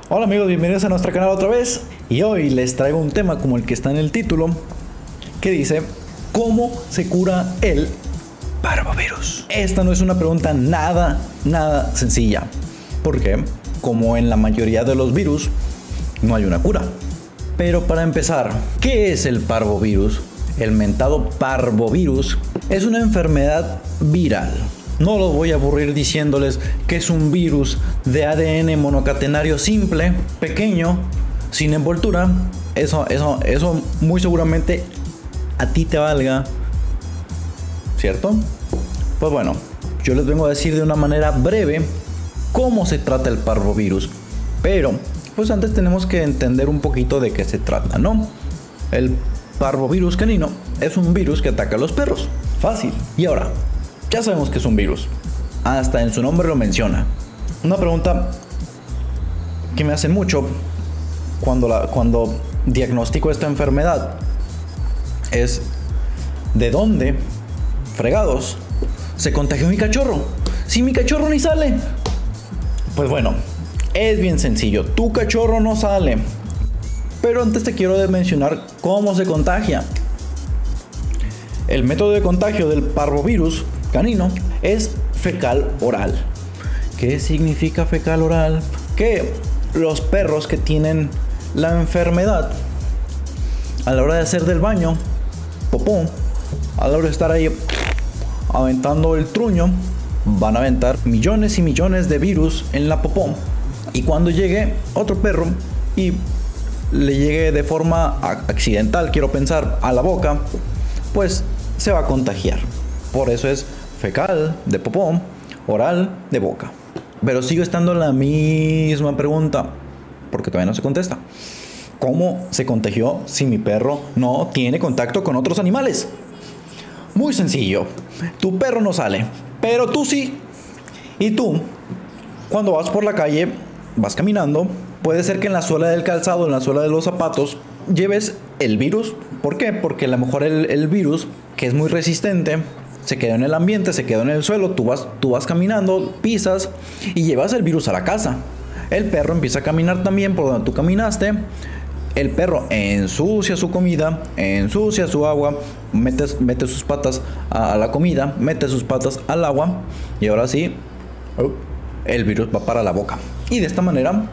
Hola amigos, bienvenidos a nuestro canal otra vez. Y hoy les traigo un tema como el que está en el título, que dice: ¿cómo se cura el parvovirus? Esta no es una pregunta nada sencilla, porque como en la mayoría de los virus, no hay una cura. Pero para empezar, ¿qué es el parvovirus? El mentado parvovirus es una enfermedad viral. No los voy a aburrir diciéndoles que es un virus de ADN monocatenario simple, pequeño, sin envoltura. Eso muy seguramente a ti te valga, ¿cierto? Pues bueno, yo les vengo a decir de una manera breve cómo se trata el parvovirus. Pero, pues antes tenemos que entender un poquito de qué se trata, ¿no? El parvovirus canino es un virus que ataca a los perros. Fácil. Y ahora, ya sabemos que es un virus. Hasta en su nombre lo menciona. Una pregunta que me hacen mucho cuando diagnostico esta enfermedad es: ¿de dónde, fregados, se contagió mi cachorro? Si mi cachorro ni sale. Pues bueno, es bien sencillo. Tu cachorro no sale. Pero antes te quiero mencionar cómo se contagia. El método de contagio del parvovirus canino es fecal oral. ¿Qué significa fecal oral? Que los perros que tienen la enfermedad, a la hora de hacer del baño, popó, a la hora de estar ahí aventando el truño, van a aventar millones y millones de virus en la popó. Y cuando llegue otro perro y le llegue de forma accidental, quiero pensar, a la boca, pues se va a contagiar. Por eso es fecal de popó, oral de boca. Pero sigue estando la misma pregunta, porque todavía no se contesta. ¿Cómo se contagió si mi perro no tiene contacto con otros animales? Muy sencillo. Tu perro no sale, pero tú sí. Y tú, cuando vas por la calle, vas caminando, puede ser que en la suela del calzado, en la suela de los zapatos, lleves el virus. ¿Por qué? Porque a lo mejor el virus, que es muy resistente, se quedó en el ambiente, se quedó en el suelo. Tú vas caminando, pisas y llevas el virus a la casa. El perro empieza a caminar también por donde tú caminaste. El perro ensucia su comida, ensucia su agua, mete sus patas a la comida, mete sus patas al agua, y ahora sí, el virus va para la boca. Y de esta manera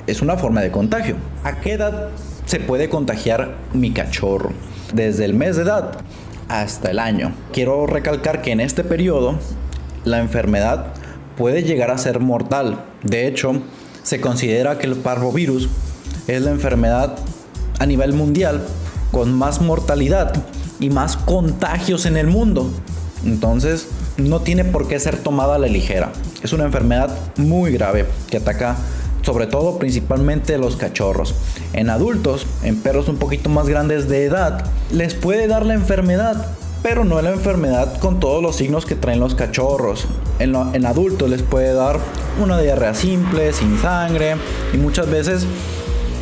es una forma de contagio. ¿A qué edad se puede contagiar mi cachorro? Desde el mes de edad hasta el año. Quiero recalcar que en este periodo la enfermedad puede llegar a ser mortal. De hecho, se considera que el parvovirus es la enfermedad a nivel mundial con más mortalidad y más contagios en el mundo. Entonces, no tiene por qué ser tomada a la ligera. Es una enfermedad muy grave que ataca sobre todo principalmente los cachorros. En adultos, en perros un poquito más grandes de edad, les puede dar la enfermedad, pero no la enfermedad con todos los signos que traen los cachorros. En adultos les puede dar una diarrea simple, sin sangre, y muchas veces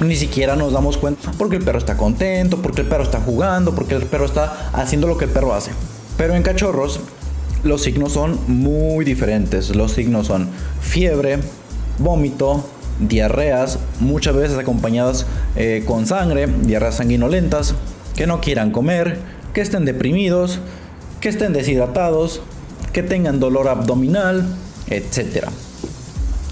ni siquiera nos damos cuenta porque el perro está contento, porque el perro está jugando, porque el perro está haciendo lo que el perro hace. Pero en cachorros los signos son muy diferentes. Los signos son fiebre, vómito, diarreas, muchas veces acompañadas con sangre, diarreas sanguinolentas, que no quieran comer, que estén deprimidos, que estén deshidratados, que tengan dolor abdominal, etc.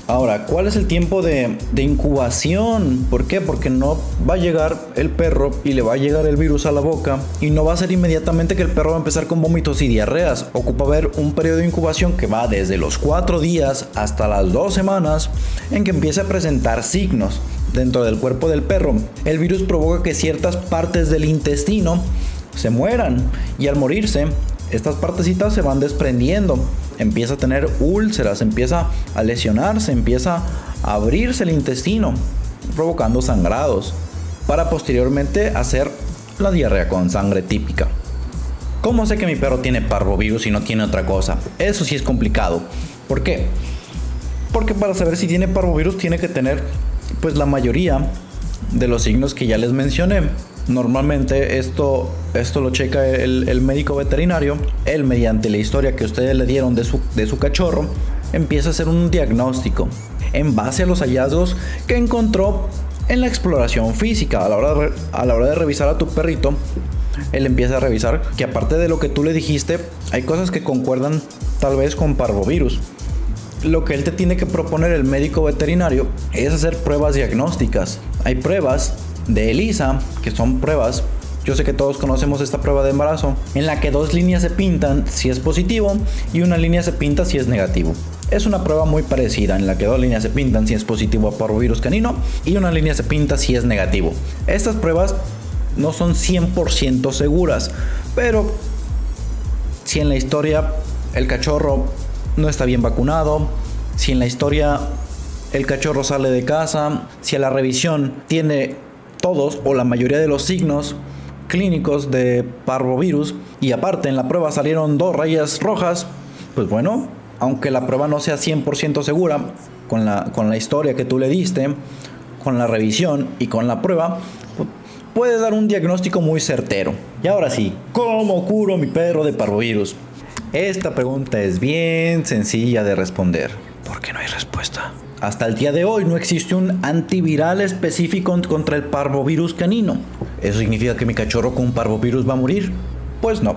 Ahora, ¿cuál es el tiempo de incubación? ¿Por qué? Porque no va a llegar el perro y le va a llegar el virus a la boca, y no va a ser inmediatamente que el perro va a empezar con vómitos y diarreas. Ocupa ver un periodo de incubación que va desde los 4 días hasta las 2 semanas, en que empieza a presentar signos dentro del cuerpo del perro. El virus provoca que ciertas partes del intestino se mueran, y al morirse, estas partecitas se van desprendiendo. Empieza a tener úlceras, empieza a lesionarse, empieza a abrirse el intestino, provocando sangrados, para posteriormente hacer la diarrea con sangre típica. ¿Cómo sé que mi perro tiene parvovirus y no tiene otra cosa? Eso sí es complicado. ¿Por qué? Porque para saber si tiene parvovirus tiene que tener pues la mayoría de los signos que ya les mencioné. Normalmente esto lo checa el médico veterinario. Él, mediante la historia que ustedes le dieron de su cachorro, empieza a hacer un diagnóstico en base a los hallazgos que encontró en la exploración física. A la hora de revisar a tu perrito, él empieza a revisar que aparte de lo que tú le dijiste, hay cosas que concuerdan tal vez con parvovirus. Lo que él te tiene que proponer, el médico veterinario, es hacer pruebas diagnósticas. Hay pruebas de ELISA, que son pruebas, yo sé que todos conocemos esta prueba de embarazo, en la que 2 líneas se pintan si es positivo y una línea se pinta si es negativo. Es una prueba muy parecida, en la que 2 líneas se pintan si es positivo a parvovirus canino y una línea se pinta si es negativo. Estas pruebas no son 100% seguras, pero si en la historia el cachorro no está bien vacunado, si en la historia el cachorro sale de casa, si a la revisión tiene todos o la mayoría de los signos clínicos de parvovirus y aparte en la prueba salieron 2 rayas rojas, pues bueno, aunque la prueba no sea 100% segura, con la historia que tú le diste, con la revisión y con la prueba, puede dar un diagnóstico muy certero. Y ahora sí, ¿cómo curo mi perro de parvovirus? Esta pregunta es bien sencilla de responder, porque no hay respuesta. Hasta el día de hoy no existe un antiviral específico contra el parvovirus canino. ¿Eso significa que mi cachorro con parvovirus va a morir? Pues no.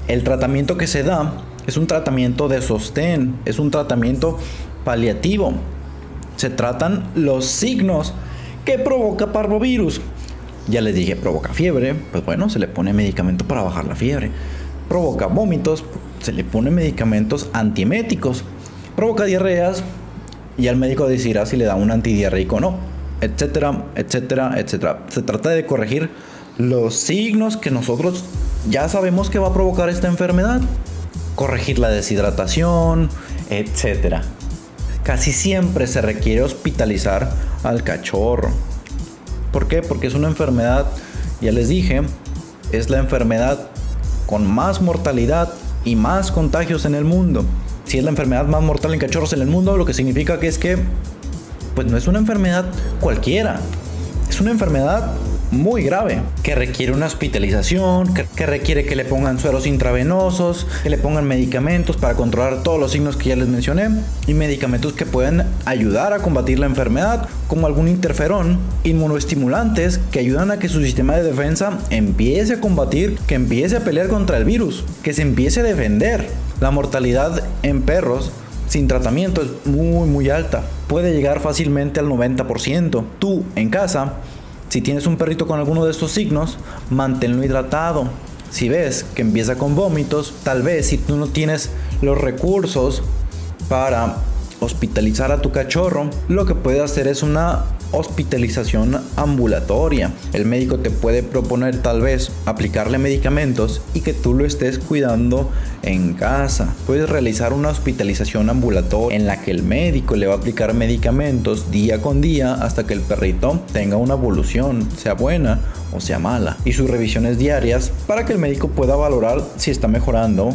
El tratamiento que se da es un tratamiento de sostén, es un tratamiento paliativo. Se tratan los signos que provoca parvovirus. Ya les dije, provoca fiebre, pues bueno, se le pone medicamento para bajar la fiebre. Provoca vómitos, se le pone medicamentos antieméticos. Provoca diarreas, y al médico decidirá si le da un antidiarreico o no, etcétera, etcétera, etcétera. Se trata de corregir los signos que nosotros ya sabemos que va a provocar esta enfermedad. Corregir la deshidratación, etcétera. Casi siempre se requiere hospitalizar al cachorro. ¿Por qué? Porque es una enfermedad, ya les dije, es la enfermedad con más mortalidad y más contagios en el mundo. Si es la enfermedad más mortal en cachorros en el mundo, lo que significa que es que pues no es una enfermedad cualquiera. Es una enfermedad muy grave, que requiere una hospitalización, que requiere que le pongan sueros intravenosos, que le pongan medicamentos para controlar todos los signos que ya les mencioné, y medicamentos que pueden ayudar a combatir la enfermedad, como algún interferón, inmunoestimulantes que ayudan a que su sistema de defensa empiece a combatir, que empiece a pelear contra el virus, que se empiece a defender. La mortalidad en perros sin tratamiento es muy alta, puede llegar fácilmente al 90%. Tú en casa, si tienes un perrito con alguno de estos signos, manténlo hidratado. Si ves que empieza con vómitos, tal vez si tú no tienes los recursos para hospitalizar a tu cachorro, lo que puedes hacer es una hospitalización ambulatoria. El médico te puede proponer tal vez aplicarle medicamentos y que tú lo estés cuidando en casa. Puedes realizar una hospitalización ambulatoria en la que el médico le va a aplicar medicamentos día con día hasta que el perrito tenga una evolución, sea buena o sea mala, y sus revisiones diarias para que el médico pueda valorar si está mejorando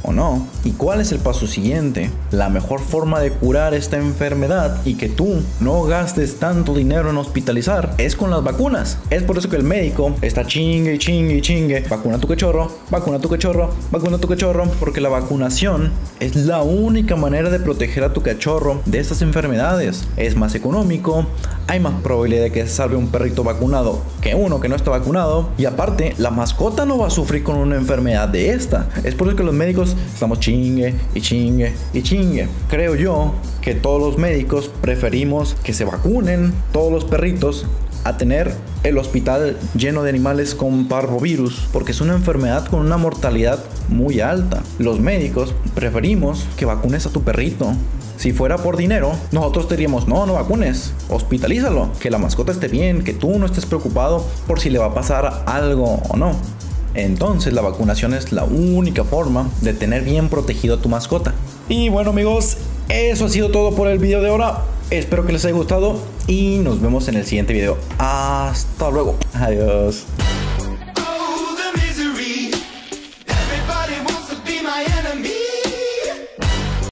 o no. ¿Y cuál es el paso siguiente? La mejor forma de curar esta enfermedad y que tú no gastes tanto dinero en hospitalizar es con las vacunas. Es por eso que el médico está chingue y chingue y chingue: vacuna a tu cachorro, vacuna a tu cachorro, vacuna a tu cachorro, porque la vacunación es la única manera de proteger a tu cachorro de estas enfermedades. Es más económico, hay más probabilidad de que se salve un perrito vacunado que uno que no está vacunado, y aparte la mascota no va a sufrir con una enfermedad de esta. Es por eso que los médicos estamos chingue y chingue y chingue. Creo yo que todos los médicos preferimos que se vacunen todos los perritos a tener el hospital lleno de animales con parvovirus, porque es una enfermedad con una mortalidad muy alta. Los médicos preferimos que vacunes a tu perrito. Si fuera por dinero, nosotros diríamos: no vacunes, hospitalízalo, que la mascota esté bien, que tú no estés preocupado por si le va a pasar algo o no. Entonces la vacunación es la única forma de tener bien protegido a tu mascota. Y bueno, amigos, eso ha sido todo por el video de ahora. Espero que les haya gustado y nos vemos en el siguiente video. Hasta luego. Adiós.